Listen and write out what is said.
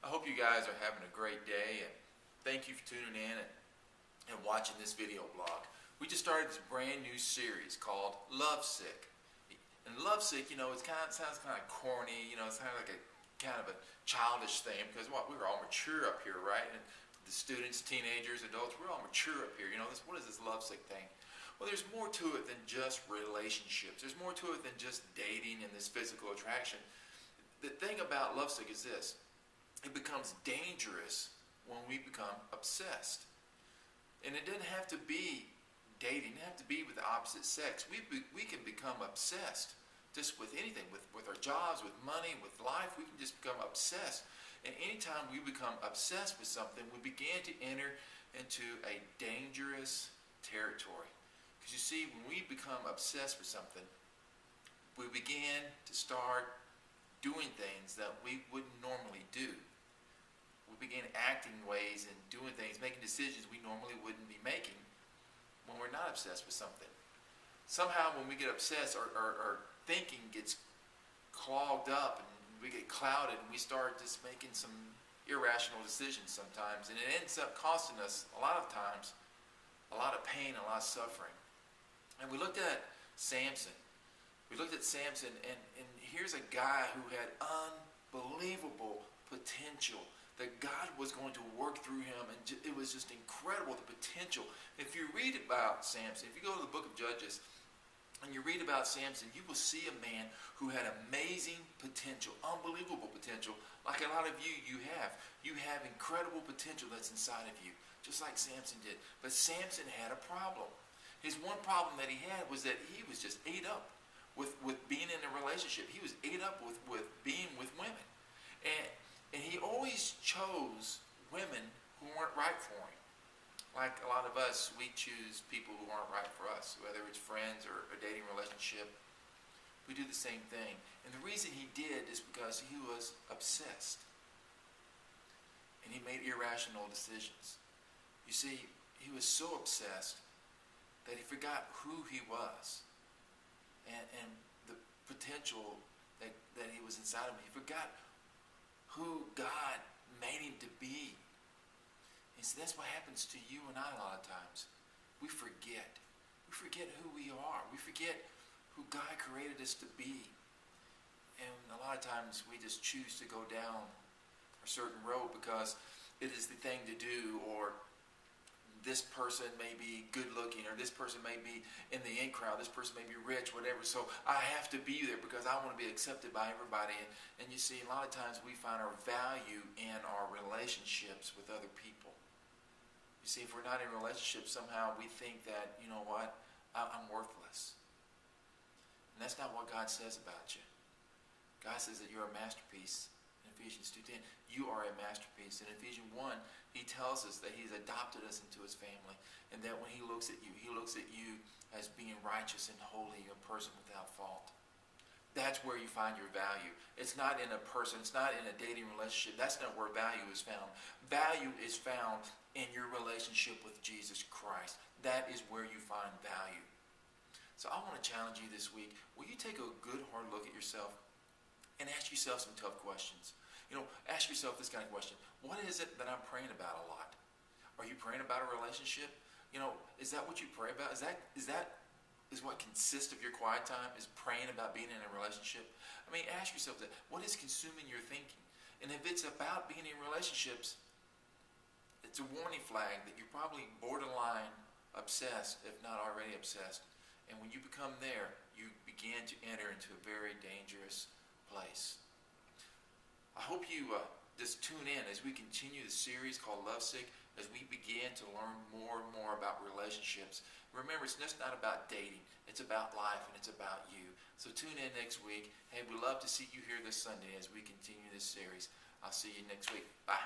I hope you guys are having a great day, and thank you for tuning in and watching this video blog. We just started this brand new series called Lovesick. And Lovesick, you know, it sounds kind of corny, you know, it's kind of like a childish thing, because we're all mature up here, right? And the students, teenagers, adults, we're all mature up here. You know, what is this lovesick thing? Well, there's more to it than just relationships. There's more to it than just dating and this physical attraction. The thing about lovesick is this: it becomes dangerous when we become obsessed. And it doesn't have to be dating. It doesn't have to be with the opposite sex. We can become obsessed just with anything, with our jobs, with money, with life. We can just become obsessed. And anytime we become obsessed with something, we begin to enter into a dangerous territory. Because you see, when we become obsessed with something, we begin to start doing things that we wouldn't normally do. We begin acting ways and doing things, making decisions we normally wouldn't be making when we're not obsessed with something. Somehow when we get obsessed, our thinking gets clogged up and we get clouded, and we start just making some irrational decisions sometimes, and it ends up costing us a lot of times a lot of pain, a lot of suffering. And we looked at Samson. We looked at Samson, and here's a guy who had unbelievable potential, that God was going to work through him, and it was just incredible, the potential. If you read about Samson, if you go to the book of Judges and you read about Samson, you will see a man who had amazing potential, unbelievable potential, like a lot of you have. You have incredible potential that's inside of you, just like Samson did. But Samson had a problem. His one problem that he had was that he was just ate up with being in a relationship. He was ate up with being with women. And he always chose women who weren't right for him. Like a lot of us, we choose people who aren't right for us, whether it's friends or a dating relationship. We do the same thing. And the reason he did is because he was obsessed. And he made irrational decisions. You see, he was so obsessed that he forgot who he was and the potential that he was inside of him. He forgot who God made him to be. And so that's what happens to you and I a lot of times. We forget. We forget who we are. We forget who God created us to be. And a lot of times we just choose to go down a certain road because it is the thing to do, or this person may be good looking, or this person may be in the in crowd, this person may be rich, whatever, so I have to be there because I want to be accepted by everybody. And you see, a lot of times we find our value in our relationships with other people. You see, if we're not in a relationship, somehow we think that, you know what, I'm worthless. And that's not what God says about you. God says that you're a masterpiece. In Ephesians 2:10, you are a masterpiece. In Ephesians 1, he tells us that he's adopted us into his family, and that when he looks at you as being righteous and holy, a person without fault. That's where you find your value. It's not in a person. It's not in a dating relationship. That's not where value is found. Value is found in your relationship with Jesus Christ. That is where you find value. So I want to challenge you this week. Will you take a good hard look at yourself and ask yourself some tough questions? You know, ask yourself this kind of question: what is it that I'm praying about a lot? Are you praying about a relationship? You know, is that what you pray about? Is what consists of your quiet time, is praying about being in a relationship? I mean, ask yourself that. What is consuming your thinking? And if it's about being in relationships, it's a warning flag that you're probably borderline obsessed, if not already obsessed. And when you become there, you begin to enter into a very dangerous place. I hope you just tune in as we continue the series called Lovesick, as we begin to learn more and more about relationships. Remember, it's just not about dating. It's about life, and it's about you. So tune in next week. Hey, we'd love to see you here this Sunday as we continue this series. I'll see you next week. Bye.